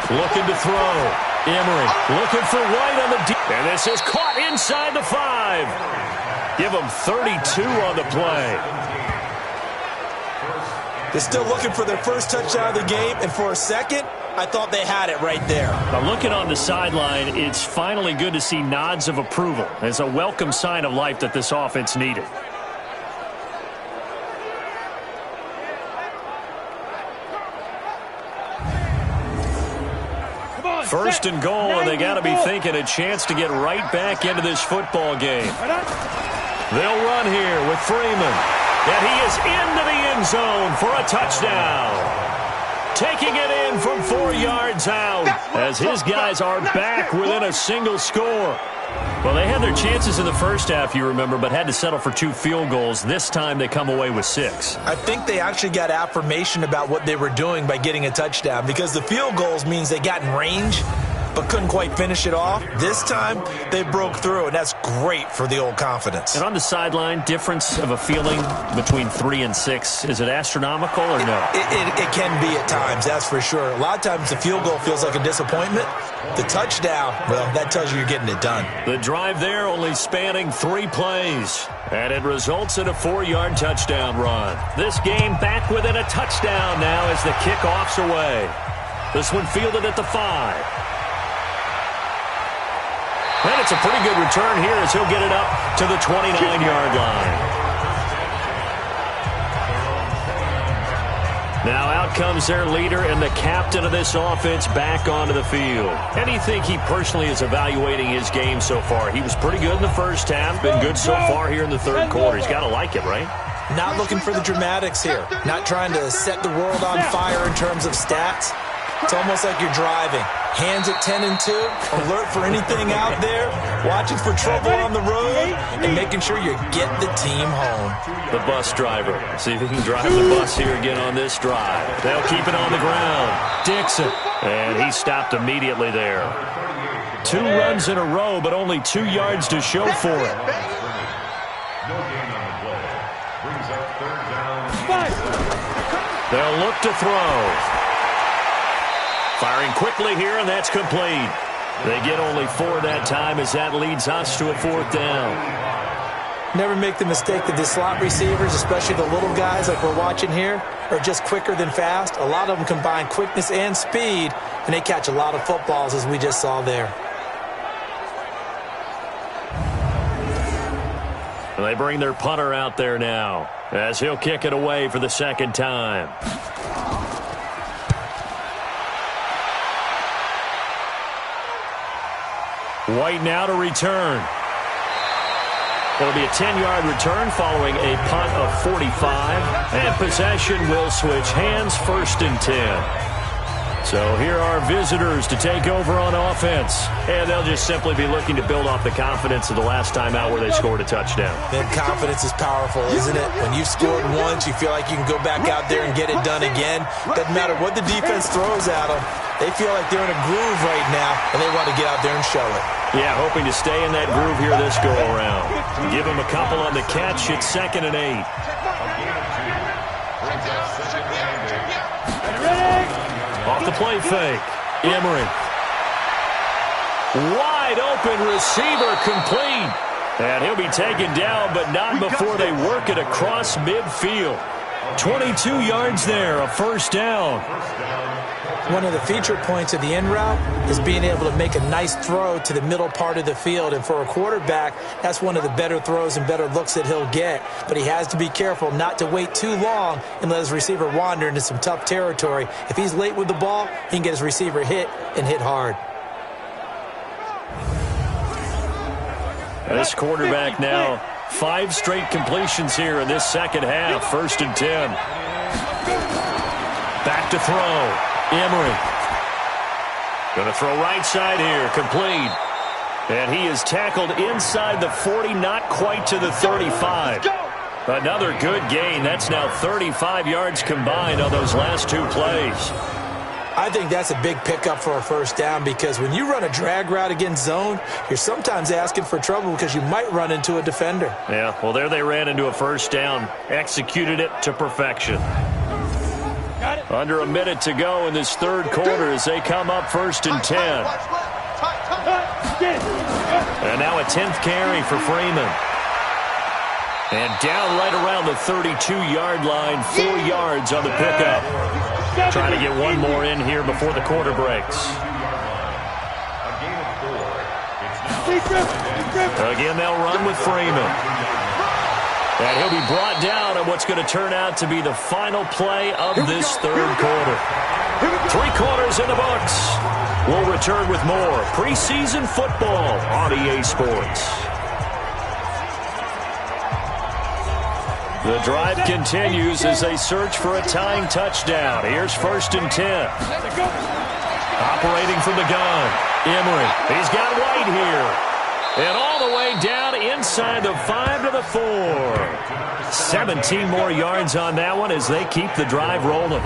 Looking to throw. Emery looking for White on the deep. And this is caught inside the 5. Give them 32 on the play. They're still looking for their first touchdown of the game, and for a second, I thought they had it right there. Now looking on the sideline, it's finally good to see nods of approval. It's a welcome sign of life that this offense needed. First and goal, and they got to be thinking a chance to get right back into this football game. They'll run here with Freeman. And he is into the end zone for a touchdown. taking it in from 4 yards out as his guys are back within a single score. Well, they had their chances in the first half, you remember, but had to settle for 2 field goals. This time they come away with 6. I think they actually got affirmation about what they were doing by getting a touchdown, because the field goals means they got in range but couldn't quite finish it off. This time, they broke through, and that's great for the old confidence. And on the sideline, difference of a feeling between 3 and 6, is it astronomical or no? It can be at times, that's for sure. A lot of times the field goal feels like a disappointment. The touchdown, well, that tells you you're getting it done. The drive there only spanning 3 plays, and it results in a 4-yard touchdown run. This game back within a touchdown now as the kickoff's away. This one fielded at the 5. And it's a pretty good return here as he'll get it up to the 29-yard line. Now out comes their leader and the captain of this offense back onto the field. How do you think he personally is evaluating his game so far? He was pretty good in the first half, been good so far here in the third quarter. He's got to like it, right? Not looking for the dramatics here. Not trying to set the world on fire in terms of stats. It's almost like you're driving. Hands at 10 and 2, alert for anything out there, watching for trouble on the road, and making sure you get the team home. The bus driver. See if he can drive the bus here again on this drive. They'll keep it on the ground. Dixon. And he stopped immediately there. 2 runs in a row, but only 2 yards to show for it. They'll look to throw. Firing quickly here, and that's complete. They get only 4 that time as that leads us to a 4th down. Never make the mistake that the slot receivers, especially the little guys like we're watching here, are just quicker than fast. A lot of them combine quickness and speed, and they catch a lot of footballs as we just saw there. And they bring their punter out there now as he'll kick it away for the 2nd time. White now to return. It'll be a 10-yard return following a punt of 45. And possession will switch hands, 1st and 10. So here are visitors to take over on offense. And they'll just simply be looking to build off the confidence of the last time out where they scored a touchdown. Then confidence is powerful, isn't it? When you've scored once, you feel like you can go back out there and get it done again. Doesn't matter what the defense throws at them. They feel like they're in a groove right now, and they want to get out there and show it. Yeah, hoping to stay in that groove here this go-around. Give them a couple on the catch. It's 2nd and 8. Off the play fake. Emery. Wide open receiver complete. And he'll be taken down, but not before they work it across midfield. 22 yards there, a 1st down. One of the feature points of the in route is being able to make a nice throw to the middle part of the field. And for a quarterback, that's one of the better throws and better looks that he'll get. But he has to be careful not to wait too long and let his receiver wander into some tough territory. If he's late with the ball, he can get his receiver hit and hit hard. This quarterback now, 5 straight completions here in this 2nd half. 1st and 10. Back to throw. Emery. Going to throw right side here. Complete. And he is tackled inside the 40, not quite to the 35. Another good gain. That's now 35 yards combined on those last 2 plays. I think that's a big pickup for a 1st down, because when you run a drag route against zone, you're sometimes asking for trouble because you might run into a defender. Yeah, well, there they ran into a 1st down. Executed it to perfection. Under a minute to go in this 3rd quarter as they come up 1st and 10. And now a 10th carry for Freeman. And down right around the 32-yard line, 4 yards on the pickup. Trying to get one more in here before the quarter breaks. Again, they'll run with Freeman. And he'll be brought down on what's going to turn out to be the final play of this 3rd quarter. 3 quarters in the books. We'll return with more preseason football on EA Sports. The drive continues as they search for a tying touchdown. Here's 1st and 10. Operating from the gun, Emery. He's got White here. And all the way down inside the 5 to the 4. 17 more yards on that one as they keep the drive rolling.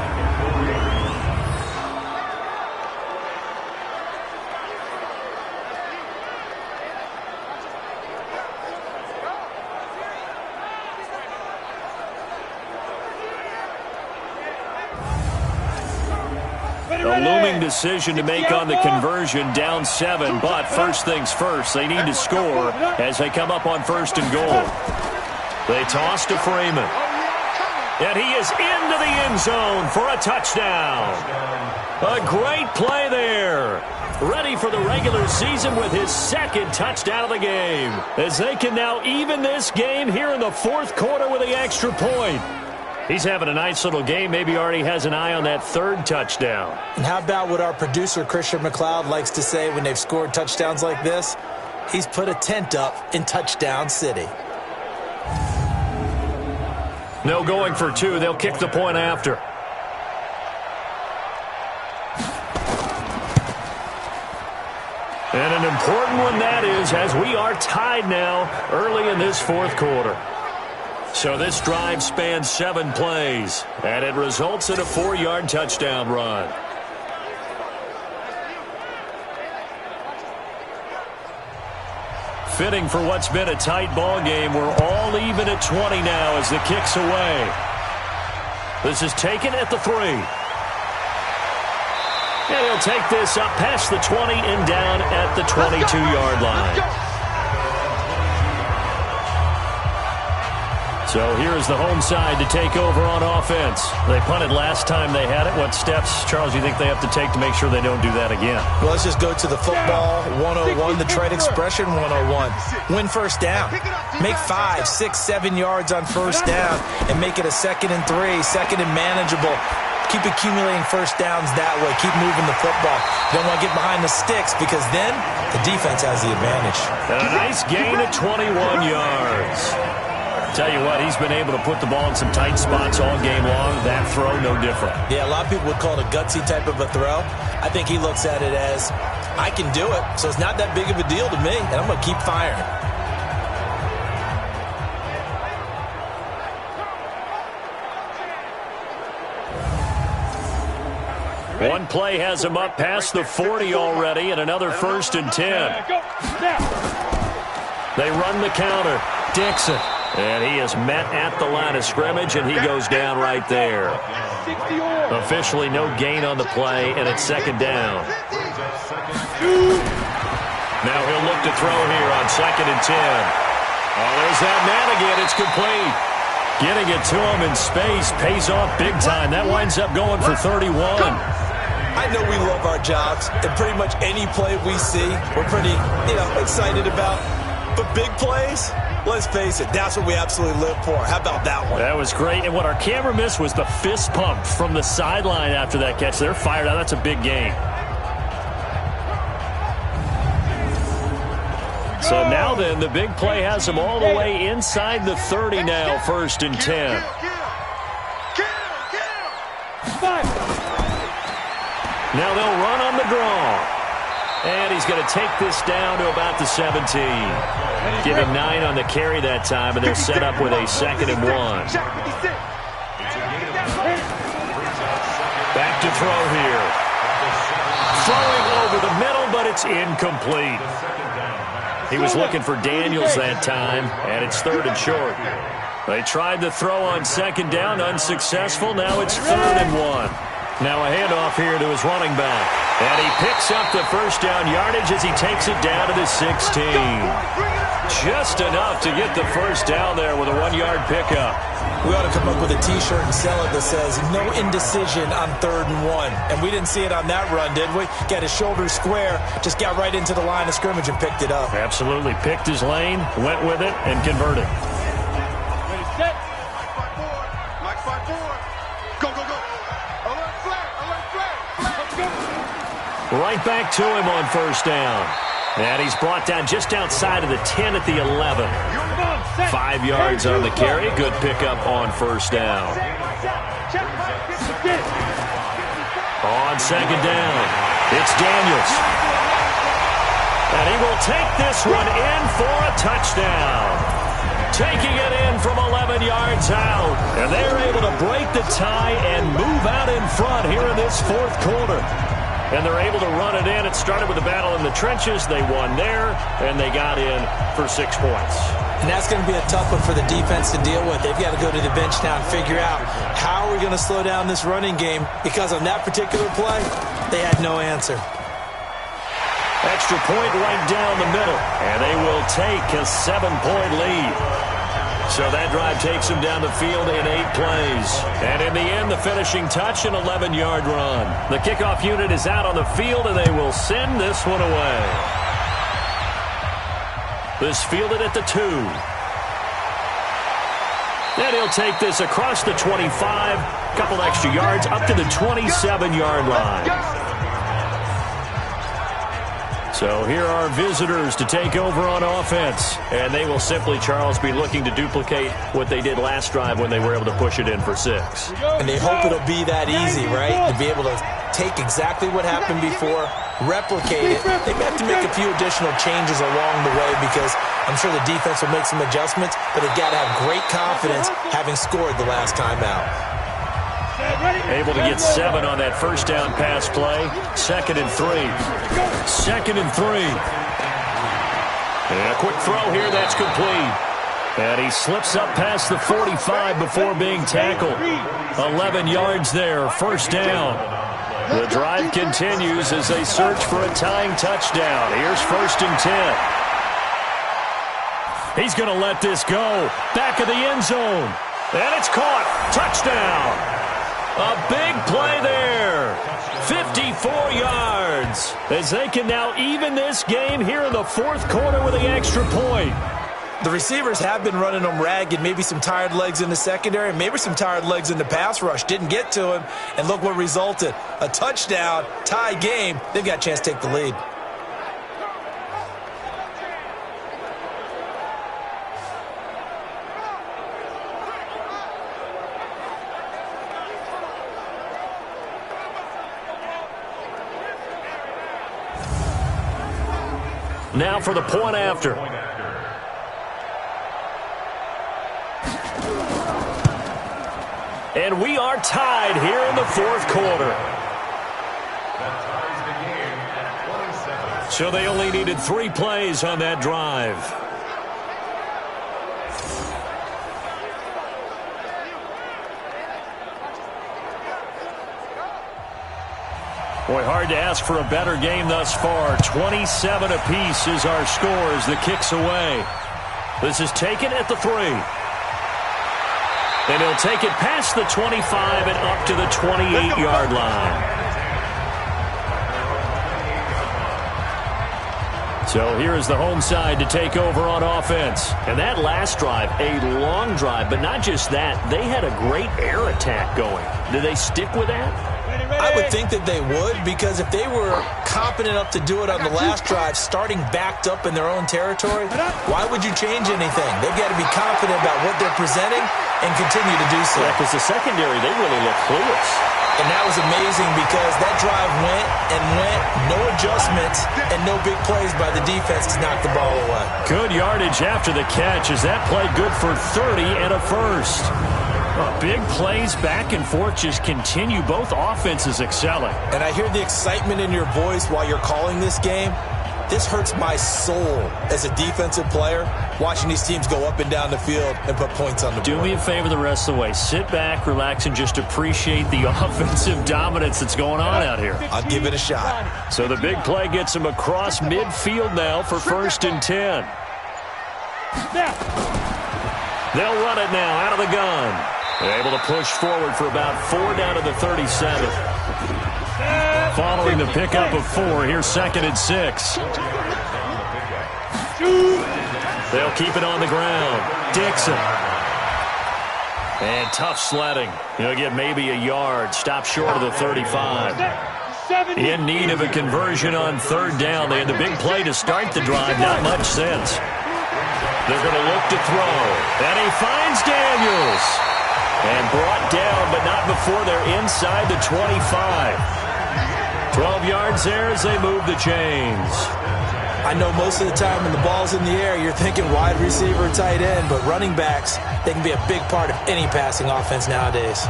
A looming decision to make on the conversion, down 7, but first things first, they need to score as they come up on 1st and goal. They toss to Freeman. And he is into the end zone for a touchdown. A great play there. Ready for the regular season with his 2nd touchdown of the game, as they can now even this game here in the 4th quarter with the extra point. He's having a nice little game. Maybe already has an eye on that 3rd touchdown. And how about what our producer, Christian McLeod, likes to say when they've scored touchdowns like this? He's put a tent up in Touchdown City. No going for 2. They'll kick the point after. And an important one that is, as we are tied now early in this 4th quarter. So this drive spans 7 plays, and it results in a 4-yard touchdown run. Fitting for what's been a tight ball game. We're all even at 20 now as the kick's away. This is taken at the 3. And he'll take this up past the 20 and down at the 22-yard line. So here's the home side to take over on offense. They punted last time they had it. What steps, Charles, you think they have to take to make sure they don't do that again? Well, let's just go to the football 101, the trade expression 101. Win first down. Make 5, 6, 7 yards on first down and make it a 2nd and 3, 2nd and manageable. Keep accumulating first downs that way. Keep moving the football. You don't want to get behind the sticks because then the defense has the advantage. And a nice gain of 21 yards. Tell you what, he's been able to put the ball in some tight spots all game long. That throw, no different. Yeah, a lot of people would call it a gutsy type of a throw. I think he looks at it as, I can do it, so it's not that big of a deal to me, and I'm going to keep firing. One play has him up past the 40 already, and another 1st and 10. They run the counter. Dixon. And he is met at the line of scrimmage, and he goes down right there. Officially no gain on the play, and it's 2nd down. Now he'll look to throw here on 2nd and 10. Oh, there's that man again. It's complete. Getting it to him in space pays off big time. That winds up going for 31. I know we love our jobs, and pretty much any play we see, we're pretty, excited about. But big plays, let's face it, that's what we absolutely live for. How about that one? That was great. And what our camera missed was the fist pump from the sideline after that catch. They're fired out. That's a big gain. So now then, the big play has them all the way inside the 30 now, 1st and 10. Now they'll run on the draw. And he's going to take this down to about the 17. Give him 9 on the carry that time, and they're set up with a 2nd and 1. Back to throw here. Throwing over the middle, but it's incomplete. He was looking for Daniels that time, and it's 3rd and short. They tried to throw on 2nd down, unsuccessful. Now it's 3rd and 1. Now a handoff here to his running back. And he picks up the first down yardage as he takes it down to the 16. Just enough to get the first down there with a 1-yard pickup. We ought to come up with a T-shirt and sell it that says, no indecision on 3rd and 1. And we didn't see it on that run, did we? Got his shoulders square, just got right into the line of scrimmage and picked it up. Absolutely. Picked his lane, went with it, and converted. Ready, set. Mike 5-4. Go, go, go. Alert flag, alert flag. Let's go. Right back to him on first down. And he's brought down just outside of the 10 at the 11. 5 yards on the carry. Good pickup on first down. On second down, it's Daniels. And he will take this one in for a touchdown. Taking it in from 11 yards out. And they're able to break the tie and move out in front here in this fourth quarter. And they're able to run it in. It started with a battle in the trenches. They won there, and they got in for 6 points. And that's going to be a tough one for the defense to deal with. They've got to go to the bench now and figure out how are we going to slow down this running game, because on that particular play, they had no answer. Extra point right down the middle, and they will take a 7-point lead. So that drive takes them down the field in 8 plays. And in the end, the finishing touch, an 11-yard run. The kickoff unit is out on the field, and they will send this one away. This fielded at the 2. And he'll take this across the 25, couple extra yards, up to the 27-yard line. So here are visitors to take over on offense. And they will simply, Charles, be looking to duplicate what they did last drive when they were able to push it in for 6. And they hope it'll be that easy, right? To be able to take exactly what happened before, replicate it. They may have to make a few additional changes along the way, because I'm sure the defense will make some adjustments, but they've got to have great confidence having scored the last time out. Able to get 7 on that first down pass play. 2nd and 3. 2nd and 3. And a quick throw here, that's complete. And he slips up past the 45 before being tackled. 11 yards there, first down. The drive continues as they search for a tying touchdown. Here's 1st and 10. He's going to let this go. Back of the end zone. And it's caught. Touchdown. A big play there. 54 yards. As they can now even this game here in the fourth quarter with the extra point. The receivers have been running them ragged. Maybe some tired legs in the secondary, maybe some tired legs in the pass rush. Didn't get to him, and look what resulted. A touchdown, tie game. They've got a chance to take the lead. Now for the point after. And we are tied here in the fourth quarter. So they only needed 3 plays on that drive. Boy, hard to ask for a better game thus far. 27 apiece is our score as the kick's away. This is taken at the 3. And he'll take it past the 25 and up to the 28-yard line. So here is the home side to take over on offense. And that last drive, a long drive, but not just that. They had a great air attack going. Do they stick with that? I would think that they would, because if they were competent enough to do it on the last drive, starting backed up in their own territory, why would you change anything? They've got to be confident about what they're presenting and continue to do so. Yeah, because the secondary, they really look clueless. And that was amazing, because that drive went and went, no adjustments, and no big plays by the defense to knock the ball away. Good yardage after the catch as that play good for 30 and a first. Big plays back and forth just continue. Both offenses excelling. And I hear the excitement in your voice while you're calling this game. This hurts my soul as a defensive player, watching these teams go up and down the field and put points on the board. Do me a favor the rest of the way. Sit back, relax, and just appreciate the offensive dominance that's going on out here. I'll give it a shot. So the big play gets him across midfield now for 1st and 10. They'll run it now out of the gun. They're able to push forward for about 4 down to the 37. Following the pickup of 4, here's 2nd and 6. They'll keep it on the ground. Dixon. And tough sledding. He'll get maybe a yard. Stop short of the 35. In need of a conversion on 3rd down. They had the big play to start the drive. Not much sense. They're going to look to throw. And he finds Daniels. And brought down, but not before they're inside the 25. 12 yards there as they move the chains. I know most of the time when the ball's in the air, you're thinking wide receiver, tight end, but running backs, they can be a big part of any passing offense nowadays.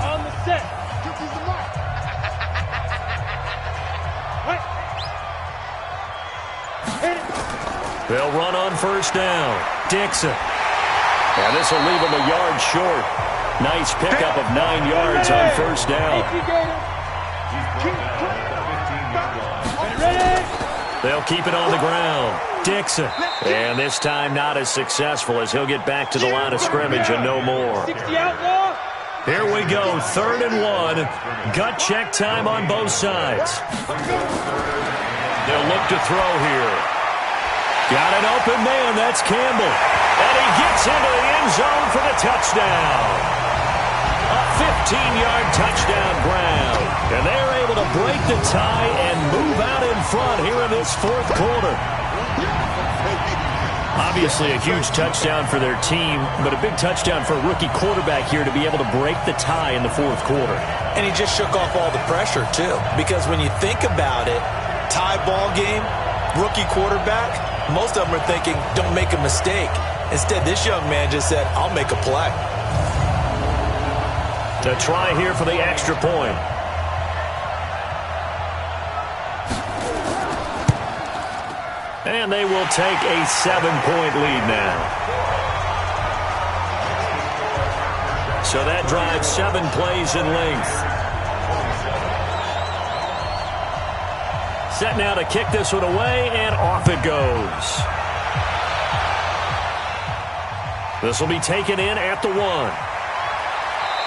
On the set. They'll run on first down. Dixon. And this will leave him a yard short. Nice pickup of 9 yards on first down. They'll keep it on the ground. Dixon. And this time not as successful as he'll get back to the line of scrimmage and no more. Here we go, 3rd and 1. Gut check time on both sides. They'll look to throw here. Got an open man, that's Campbell. And he gets into the end zone for the touchdown. A 15-yard touchdown ground. And they're able to break the tie and move out in front here in this 4th quarter. Obviously a huge touchdown for their team, but a big touchdown for a rookie quarterback here to be able to break the tie in the 4th quarter. And he just shook off all the pressure, too. Because when you think about it, tie ball game, rookie quarterback, most of them are thinking, don't make a mistake. Instead, this young man just said, I'll make a play. To try here for the extra point. And they will take a 7-point lead now. So that drives 7 plays in length. Set now to kick this one away, and off it goes. This will be taken in at the 1.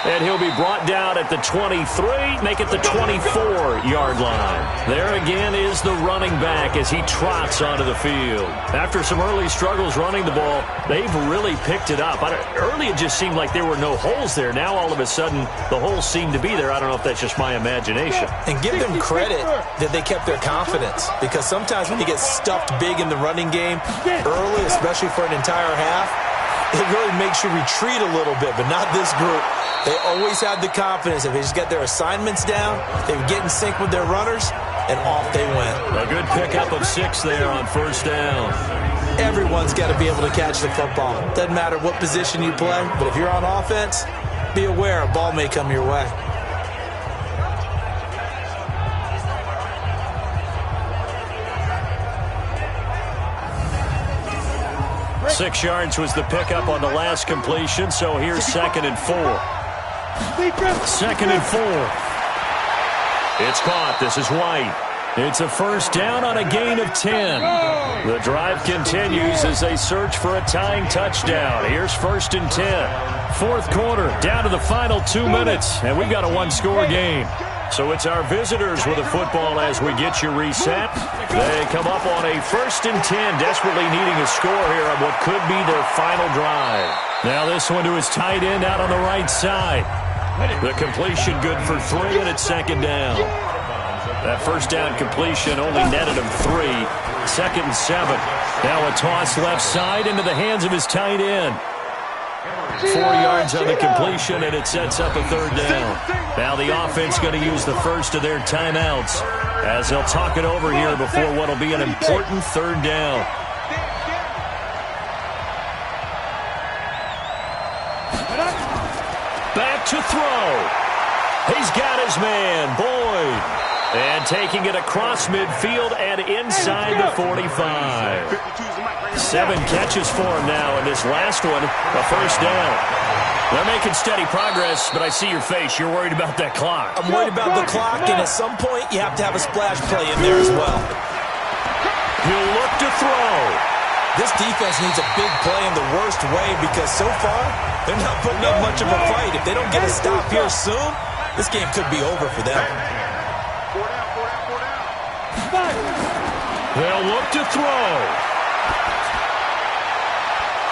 And he'll be brought down at the 23, make it the 24-yard line. There again is the running back as he trots onto the field. After some early struggles running the ball, they've really picked it up. Early it just seemed like there were no holes there. Now all of a sudden the holes seem to be there. I don't know if that's just my imagination. And give them credit that they kept their confidence, because sometimes when you get stuffed big in the running game early, especially for an entire half, it really makes you retreat a little bit, but not this group. They always had the confidence. If they just get their assignments down, they would get in sync with their runners, and off they went. A good pickup of 6 there on first down. Everyone's got to be able to catch the football. Doesn't matter what position you play, but if you're on offense, be aware a ball may come your way. Six yards was the pickup on the last completion, so here's 2nd and 4. 2nd and 4. It's caught. This is White. It's a first down on a gain of 10. The drive continues as they search for a tying touchdown. Here's 1st and 10. 4th quarter, down to the final 2 minutes, and we've got a one-score game. So it's our visitors with the football as we get you reset. They come up on a 1st and 10, desperately needing a score here on what could be their final drive. Now this one to his tight end out on the right side. The completion good for 3, and it's 2nd down. That first down completion only netted him 3. 2nd and 7. Now a toss left side into the hands of his tight end. 4 yards on the completion, and it sets up a 3rd down. Now the offense going to use the first of their timeouts as they'll talk it over here before what will be an important 3rd down. Back to throw. He's got his man, Boyd. And taking it across midfield and inside the 45. 7 catches for him now, and this last one, a first down. They're making steady progress, but I see your face. You're worried about that clock. I'm worried about the clock, and at some point, you have to have a splash play in there as well. He'll look to throw. This defense needs a big play in the worst way, because so far, they're not putting up much of a fight. If they don't get a stop here soon, this game could be over for them. They'll look to throw.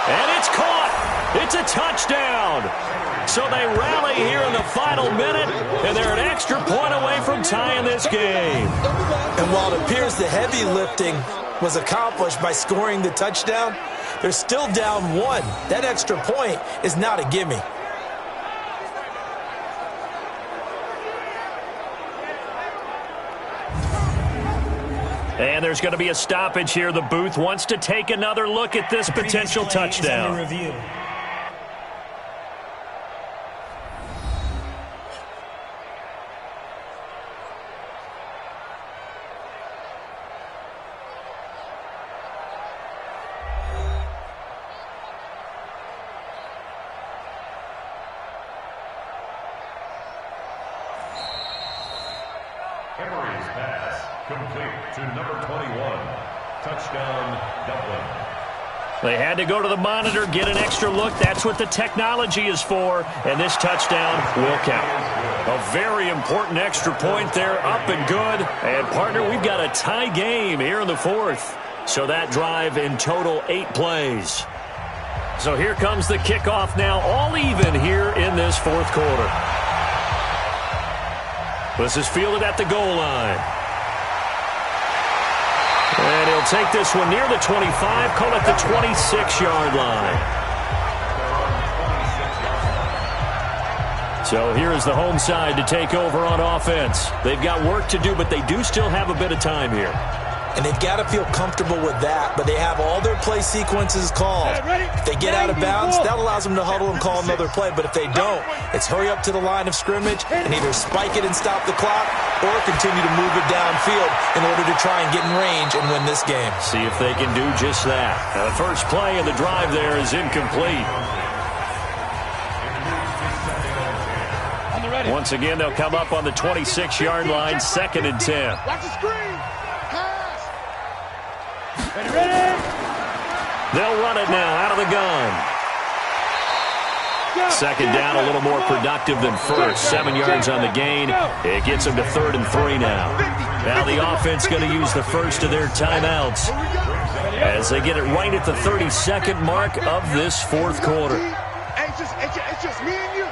And it's caught. It's a touchdown. So they rally here in the final minute, and they're an extra point away from tying this game. And while it appears the heavy lifting was accomplished by scoring the touchdown, they're still down 1. That extra point is not a gimme. And there's going to be a stoppage here. The booth wants to take another look at this potential touchdown. Emery's pass complete to number 21. Touchdown, Dublin. They had to go to the monitor, get an extra look. That's what the technology is for, and this touchdown will count. A very important extra point there, up and good. And, partner, we've got a tie game here in the fourth. So that drive in total 8 plays. So here comes the kickoff now, all even here in this fourth quarter. This is fielded at the goal line. And he'll take this one near the 25, call it the 26-yard line. So here is the home side to take over on offense. They've got work to do, but they do still have a bit of time here. And they've got to feel comfortable with that, but they have all their play sequences called. If they get out of bounds, that allows them to huddle and call another play. But if they don't, it's hurry up to the line of scrimmage and either spike it and stop the clock or continue to move it downfield in order to try and get in range and win this game. See if they can do just that. Now, the first play of the drive there is incomplete. Once again, they'll come up on the 26-yard line, 2nd and 10. Watch the screen. They'll run it now out of the gun. Second down, a little more productive than first. 7 yards on the gain. It gets them to 3rd and 3 now. Now the offense going to use the first of their timeouts as they get it right at the 32nd mark of this fourth quarter. It's just me and you.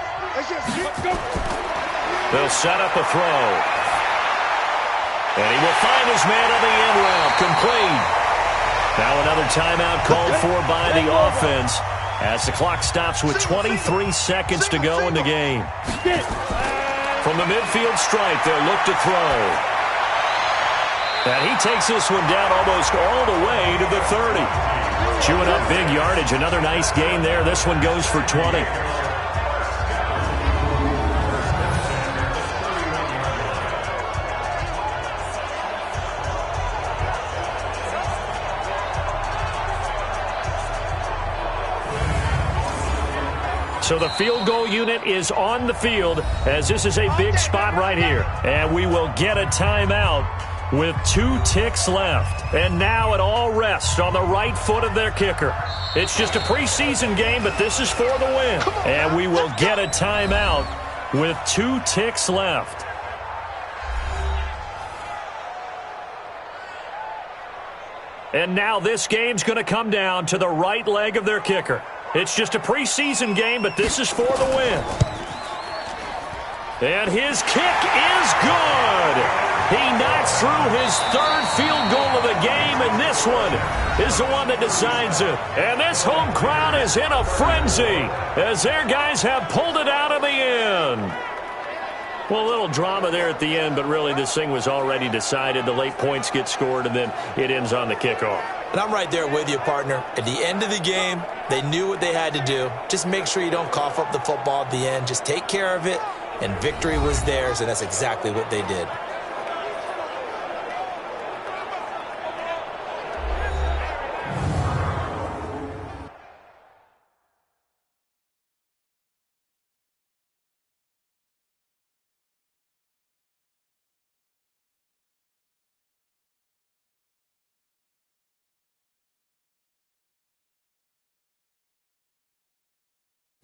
They'll set up a throw. And he will find his man on the end route. Complete. Now another timeout called for by the offense as the clock stops with 23 seconds to go in the game. From the midfield stripe, they'll look to throw. And he takes this one down almost all the way to the 30. Chewing up big yardage. Another nice gain there. This one goes for 20. So the field goal unit is on the field as this is a big spot right here. And we will get a timeout with 2 ticks left. And now it all rests on the right foot of their kicker. It's just a preseason game, but this is for the win. And we will get a timeout with 2 ticks left. And now this game's going to come down to the right leg of their kicker. It's just a preseason game, but this is for the win. And his kick is good. He knocks through his 3rd field goal of the game, and this one is the one that decides it. And this home crowd is in a frenzy as their guys have pulled it out in the end. Well, a little drama there at the end, but really this thing was already decided. The late points get scored, and then it ends on the kickoff. And I'm right there with you, partner. At the end of the game, they knew what they had to do. Just make sure you don't cough up the football at the end. Just take care of it, and victory was theirs, and that's exactly what they did.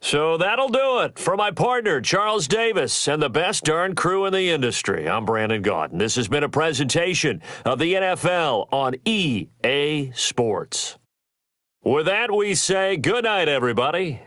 So that'll do it for my partner, Charles Davis, and the best darn crew in the industry. I'm Brandon Gaunt, and this has been a presentation of the NFL on EA Sports. With that, we say good night, everybody.